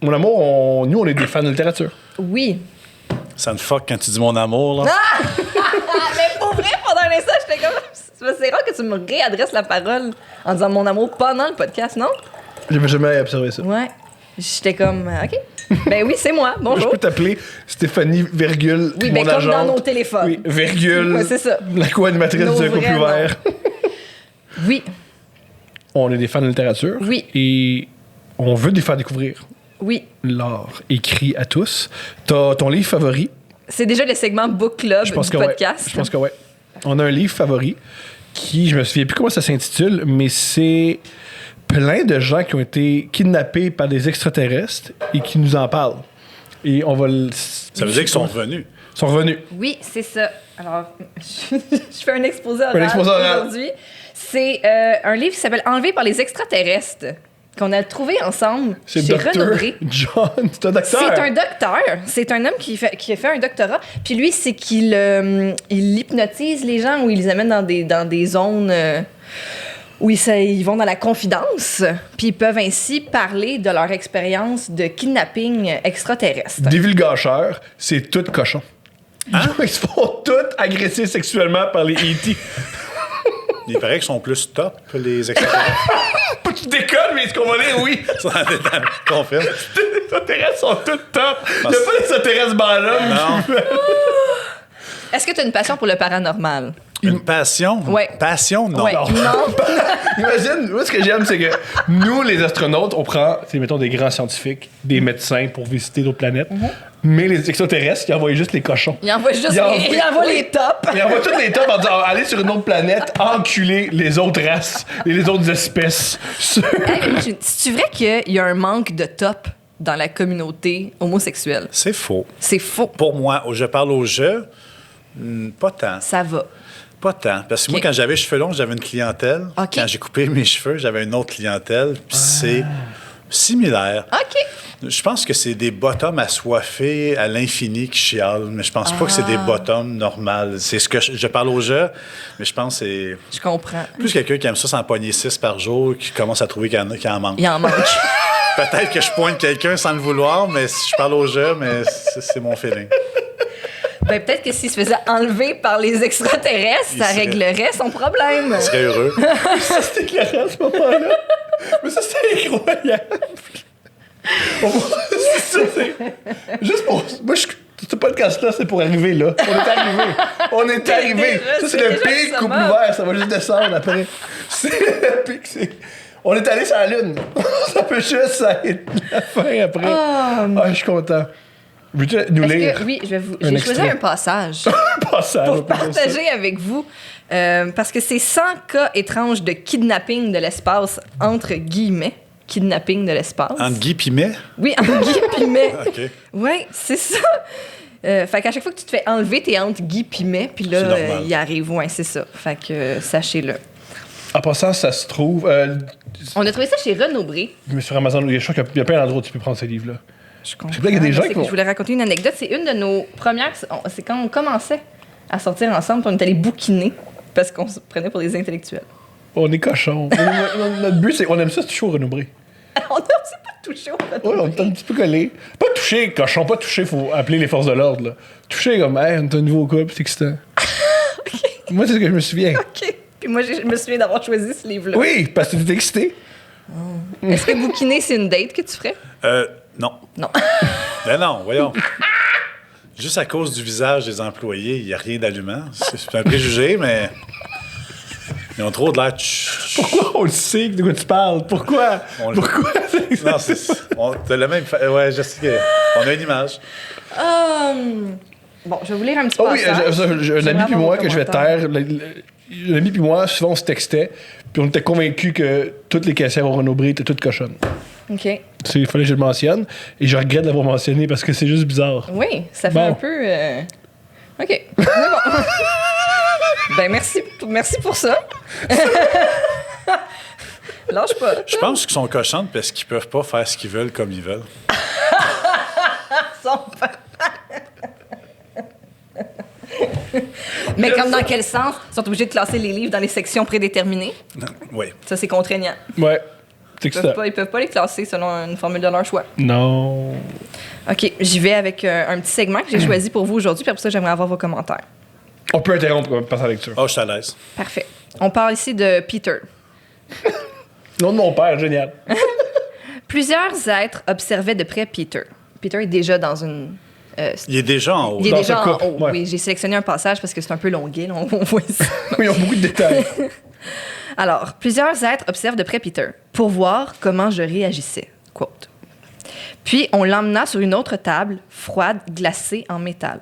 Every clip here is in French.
Mon amour, nous, on est des fans de littérature. Oui. Ça me fuck quand tu dis mon amour, là. Ah! Mais pour vrai, pendant un instant, j'étais comme... C'est rare que tu me réadresses la parole en disant mon amour pendant le podcast, non? J'avais jamais observé ça. Ouais. J'étais comme, OK. Ben oui, c'est moi. Bonjour. Je peux t'appeler Stéphanie, virgule, Oui, mon ben comme agente. dans nos téléphones. Oui, virgule, Ouais, c'est ça. la co-animatrice Nos du Couple vrais ouvert. Oui. On est des fans de littérature. Oui. Et on veut les faire découvrir Oui. l'art écrit à tous. T'as ton livre favori? C'est déjà le segment Book Club Je pense du que podcast. ouais. Je pense que ouais. On a un livre favori qui, je me souviens plus comment ça s'intitule, mais c'est plein de gens qui ont été kidnappés par des extraterrestres et qui nous en parlent. Et on va le... Ça veut dire qu'ils sont revenus. Ils sont revenus. Oui, c'est ça. Alors, je fais un exposé oral, exposé oral. aujourd'hui. C'est un livre qui s'appelle Enlevé par les extraterrestres, qu'on a trouvé ensemble C'est chez Dr. Renaud-Bré. John, c'est un docteur. C'est un docteur. C'est un homme qui a fait un doctorat. Puis lui, c'est qu'il il hypnotise les gens ou il les amène dans des zones où ils vont dans la confidence. Puis ils peuvent ainsi parler de leur expérience de kidnapping extraterrestre. Divulgacheur, c'est tout cochon. Hein? Ils se font tous agresser sexuellement par les E.T. Il paraît qu'ils sont plus top, les extraterrestres. Tu déconnes, mais ce qu'on va lire, oui. Confirme. Les extraterrestres sont tous top. Il n'y a pas d'extraterrestres bonhomme. Non. Est-ce que tu as une passion pour le paranormal? Une passion? Ouais. Passion, non. Ouais. Non. Imagine, moi, ce que j'aime, c'est que nous, les astronautes, on prend, mettons, des grands scientifiques, des médecins pour visiter d'autres planètes. Mais les extraterrestres, ils envoient juste les cochons. Il envoie juste il envoie les tops. Ils envoient tous les tops en disant allez sur une autre planète, enculer les autres races et les autres espèces. Hey, c'est-tu vrai qu'il y a un manque de top dans la communauté homosexuelle? C'est faux. C'est faux. Pour moi, je parle au jeu, pas tant. Ça va. Pas tant. Parce que moi, Ok. quand j'avais les cheveux longs, j'avais une clientèle. Ok. Quand j'ai coupé mes cheveux, j'avais une autre clientèle. Puis c'est similaire. OK. Je pense que c'est des bottoms assoiffés à l'infini qui chialent, mais je pense pas que c'est des bottoms normales. C'est ce que je parle au jeu, mais je pense que c'est Je comprends. plus quelqu'un qui aime ça s'en pogner 6 par jour, qui commence à trouver qu'il y en a qui en manque. Il en manque. Peut-être que je pointe quelqu'un sans le vouloir, mais si je parle au jeu, mais c'est mon feeling. Ben, peut-être que s'il se faisait enlever par les extraterrestres, Il ça serait- réglerait son problème. Je serais heureux. Ça, c'était éclairant à ce moment-là. Mais ça, c'est incroyable. C'est ça, c'est. Juste pour. Moi, ce podcast-là, c'est pour arriver là. On est arrivé. Ça, c'est le déjà pic ça coupe marche. ouvert. Ça va juste descendre après. C'est le pic. On est allé sur la Lune. Ça peut juste ça être la fin après. Ah, je suis content. Veux-tu nous lire? Oui, j'ai un choisi extrait. un passage Passage, on pour peut dire ça. partager avec vous. Parce que c'est 100 cas étranges de kidnapping de l'espace, entre guillemets. Kidnapping de l'espace. Entre Guy Pimet? Oui, entre guillemets. OK. Oui, c'est ça. Fait qu'à chaque fois que tu te fais enlever, t'es entre Guy Pimet, puis là, C'est normal. il arrive, ouais, c'est ça. Fait que sachez-le. En passant, ça se trouve. On a trouvé ça chez Renaud-Bré. Sur Amazon, je crois qu'il y a plein d'endroits où tu peux prendre ce livre-là. Je comprends. sais pas, il y a des gens C'est qui que vont- Je voulais raconter une anecdote. C'est une de nos premières. C'est quand on commençait à sortir ensemble, puis on est allés bouquiner parce qu'on se prenait pour des intellectuels. On est cochons. Notre but, c'est. On aime ça, c'est chaud, Renaud-Bré. On ne s'est pas touché au Ouais, on est un petit peu collé. Pas touché, cochon, pas touché, faut appeler les forces de l'ordre, là. Touché comme, hey, on est un nouveau couple, c'est excitant. Moi, c'est ce que je me souviens. OK. Puis moi, je me souviens d'avoir choisi ce livre-là. Oui, parce que t'étais excité. Est-ce que bouquiner, c'est une date que tu ferais? Non. Non. Ben non, voyons. Juste à cause du visage des employés, il n'y a rien d'allumant. C'est un préjugé, mais ils ont trop de l'air... Pourquoi on le sait de quoi tu parles? Pourquoi? On le- Pourquoi? Non, t'as le même... Ouais, je sais qu'on a une image. Bon, je vais vous lire un petit Oh oui, passage. un ami J'aimerais puis avoir moi vos que je vais commentaires. taire. Un ami puis moi, souvent, on se textait, puis on était convaincus que toutes les caissières au Renaud-Bré étaient toutes cochonnes. OK. Il fallait que je le mentionne, et je regrette de l'avoir mentionné parce que c'est juste bizarre. Oui, ça fait Bon. un peu... OK. Mais bon. Ben, merci pour ça. Lâche pas. Je pense qu'ils sont cochons parce qu'ils peuvent pas faire ce qu'ils veulent comme ils veulent. Mais comme dans quel sens? Ils sont obligés de classer les livres dans les sections prédéterminées? Oui. Ça, c'est contraignant. Ouais. C'est excitant. Ils peuvent pas les classer selon une formule de leur choix. Non. OK, j'y vais avec un petit segment que j'ai choisi pour vous aujourd'hui, puis après ça, j'aimerais avoir vos commentaires. On peut interrompre pour passer à la lecture. Oh, je suis à l'aise. Parfait. On parle ici de Peter. Nom de mon père, génial. Plusieurs êtres observaient de près Peter. Peter est déjà dans une... Il est déjà en haut. il est Dans déjà ce en couple, haut. ouais. Oui, j'ai sélectionné un passage parce que c'est un peu longué, là, on voit ça. Oui, ils ont beaucoup de détails. Alors, plusieurs êtres observent de près Peter pour voir comment je réagissais. Quote. Puis, on l'emmena sur une autre table, froide, glacée en métal,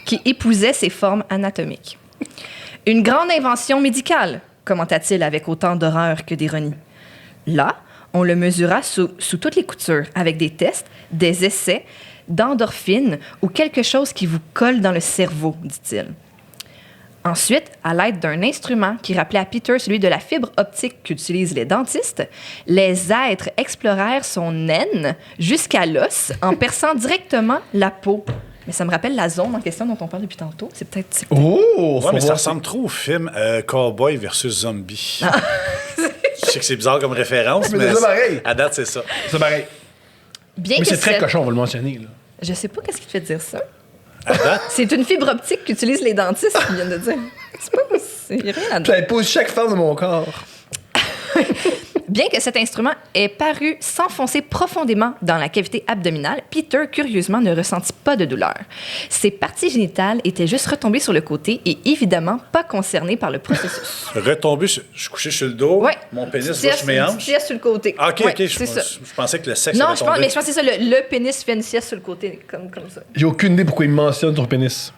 qui épousait ses formes anatomiques. Une grande invention médicale, commenta-t-il avec autant d'horreur que d'ironie. Là, on le mesura sous toutes les coutures, avec des tests, des essais, d'endorphines ou quelque chose qui vous colle dans le cerveau, dit-il. Ensuite, à l'aide d'un instrument qui rappelait à Peter celui de la fibre optique qu'utilisent les dentistes, les êtres explorèrent son naine jusqu'à l'os en perçant directement la peau. Mais ça me rappelle la zone en question dont on parle depuis tantôt. C'est peut-être... Oh! Ouais, mais ça ressemble trop au film Cowboy versus Zombie. Je sais que c'est bizarre comme référence, Mais mais c'est ça pareil. à date, c'est ça. C'est pareil. Bien Mais que c'est très cette- cochon, on va le mentionner. Là. Je sais pas qu'est-ce qui te fait dire ça. À date, C'est une fibre optique qu'utilisent les dentistes qui viennent de dire. C'est pas possible. Il y a rien là-dedans. Ça épouse chaque femme de mon corps. Bien que cet instrument ait paru s'enfoncer profondément dans la cavité abdominale, Peter, curieusement, ne ressentit pas de douleur. Ses parties génitales étaient juste retombées sur le côté et évidemment pas concernées par le processus. retomber, je suis couché sur le dos, Ouais. mon pénis Tu va sur mes tires hanches. sur le côté. Ah, OK, Ouais, OK, c'est ça. je pensais que le sexe Non, allait je pense, tomber. mais je pense que c'est ça. Le pénis fait une sieste sur le côté, comme ça. J'ai aucune idée pourquoi il mentionne ton pénis.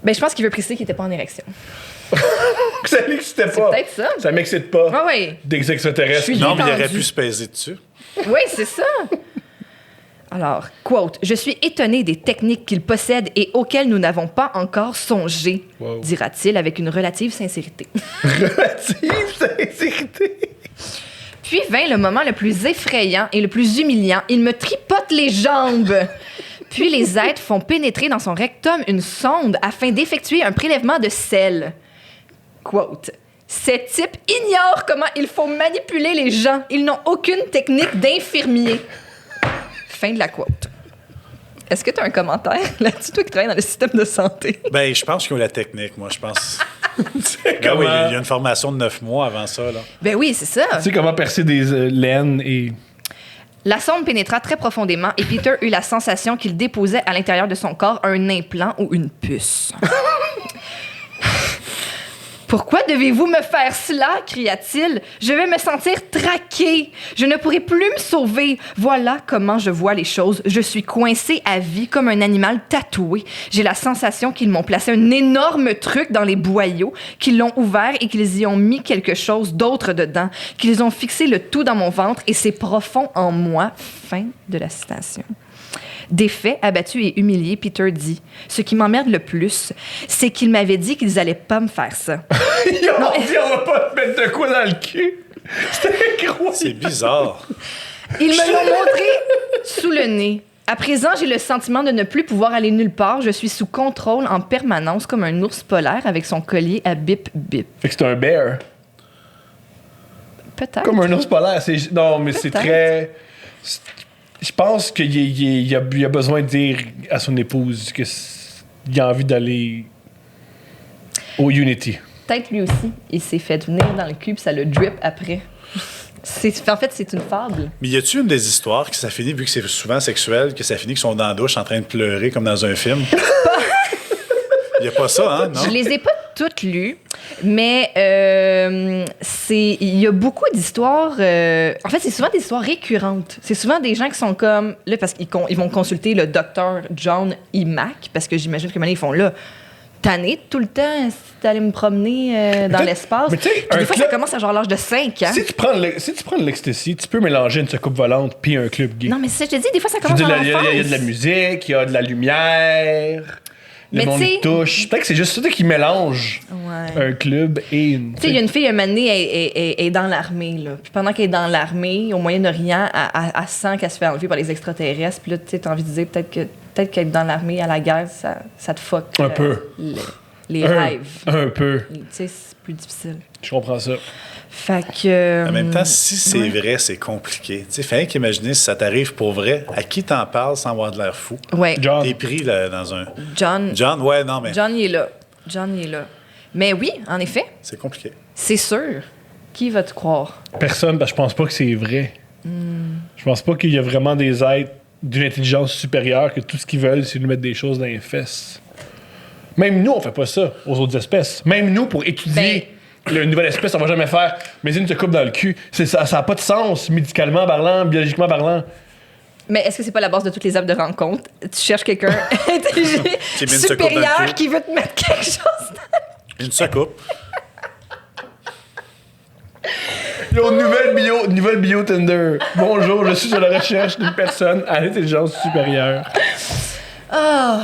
Ben, je pense qu'il veut préciser qu'il était pas en érection. Ça m'excitait pas. Peut-être ça. Ça m'excite pas. Ah oui. Des extraterrestres. Je suis- Non, mais il aurait détendu. pu se peser dessus. Oui, c'est ça. Alors, quote, « Je suis étonné des techniques qu'il possède et auxquelles nous n'avons pas encore songé, Wow. dira-t-il avec une relative sincérité. Relative sincérité. Puis vint le moment le plus effrayant et le plus humiliant. Il me tripote les jambes. Puis les êtres font pénétrer dans son rectum une sonde afin d'effectuer un prélèvement de sel. Quote. Ces types ignorent comment il faut manipuler les gens. Ils n'ont aucune technique d'infirmier. Fin de la quote. Est-ce que tu as un commentaire là-dessus, toi qui travailles dans le système de santé? Ben, je pense qu'ils ont la technique, moi, je pense. Tu sais Ben oui, comment, il y a une formation de 9 mois avant ça, là. Ben oui, c'est ça. tu sais comment percer des laines et... La sonde pénétra très profondément et Peter eut la sensation qu'il déposait à l'intérieur de son corps un implant ou une puce. Pourquoi devez-vous me faire cela? Cria-t-il. Je vais me sentir traqué. Je ne pourrai plus me sauver. Voilà comment je vois les choses. Je suis coincé à vie comme un animal tatoué. J'ai la sensation qu'ils m'ont placé un énorme truc dans les boyaux, qu'ils l'ont ouvert et qu'ils y ont mis quelque chose d'autre dedans, qu'ils ont fixé le tout dans mon ventre et c'est profond en moi. Fin de la citation. Défait, abattu et humilié, Peter dit « Ce qui m'emmerde le plus, c'est qu'ils m'avaient dit qu'ils allaient pas me faire ça. Ils ont dit on va pas te mettre de quoi dans le cul. C'était C'est incroyable. bizarre. Ils me l'ont montré sous le nez. À présent, j'ai le sentiment de ne plus pouvoir aller nulle part. Je suis sous contrôle en permanence comme un ours polaire avec son collier à bip-bip. Fait que c'est un bear. Peut-être. Comme un ours polaire. Non, mais c'est Peut-être. très... Je pense qu'il a besoin de dire à son épouse qu'il a envie d'aller au Unity. Peut-être lui aussi. Il s'est fait venir dans le cul puis ça le drip après. En fait, c'est une fable. Mais y a-tu une des histoires que ça finit, vu que c'est souvent sexuel, que ça finit qu'ils sont dans la douche en train de pleurer comme dans un film? Y a pas ça, hein? Non? Je les ai pas toutes lues, mais il y a beaucoup d'histoires. En fait, c'est souvent des histoires récurrentes. C'est souvent des gens qui sont comme là parce qu'ils vont consulter le docteur John E. Mack parce que j'imagine que maintenant ils font là. Tanné tout le temps d'aller me promener dans Peut-être- l'espace. mais tu sais, Puis un des fois, club- ça commence à genre l'âge de 5 ans. Si tu prends de l'ecstasy, tu peux mélanger une soucoupe volante puis un club gay. Non, mais c'est ça, je te dis, des fois, ça Je veux commence dire, à il y a de la musique, il y a de la lumière, le Mais monde t'sais- touche. Peut-être que c'est juste ça qui mélange Ouais. un club et une... Tu sais, il y a une fille, un moment donné, elle est dans l'armée, là. Puis pendant qu'elle est dans l'armée, au moyen de rien, elle sent qu'elle se fait enlever par les extraterrestres. Puis là, tu sais, t'as envie de dire peut-être qu'être dans l'armée à la guerre, ça te fuck. Un peu. les rêves. Un peu. Tu sais, c'est plus difficile. Je comprends ça. Fait que... En même temps, si c'est vrai, c'est compliqué. Tu sais, fallait qu'imaginer si ça t'arrive pour vrai, à qui t'en parles sans avoir de l'air fou? Ouais. John. T'es pris là, dans un... John, John, ouais, non, mais John, il est là. John, il est là. Mais oui, en effet, c'est compliqué. c'est sûr. Qui va te croire? Personne, parce que je pense pas que c'est vrai. Je pense pas qu'il y a vraiment des êtres d'une intelligence supérieure que tout ce qu'ils veulent, c'est nous mettre des choses dans les fesses. Même nous, on fait pas ça aux autres espèces. Même nous, pour étudier une nouvelle espèce, on va jamais faire « mais une te coupe dans le cul ». Ça a pas de sens, médicalement parlant, biologiquement parlant. Mais est-ce que c'est pas la base de toutes les apps de rencontre? Tu cherches quelqu'un intelligent, Qui met une secoupe dans le supérieur, cul. qui veut te mettre quelque chose dans... Une secoupe. Yo, nouvelle bio Tinder. Bonjour, je suis à la recherche d'une personne à l'intelligence supérieure. Ah!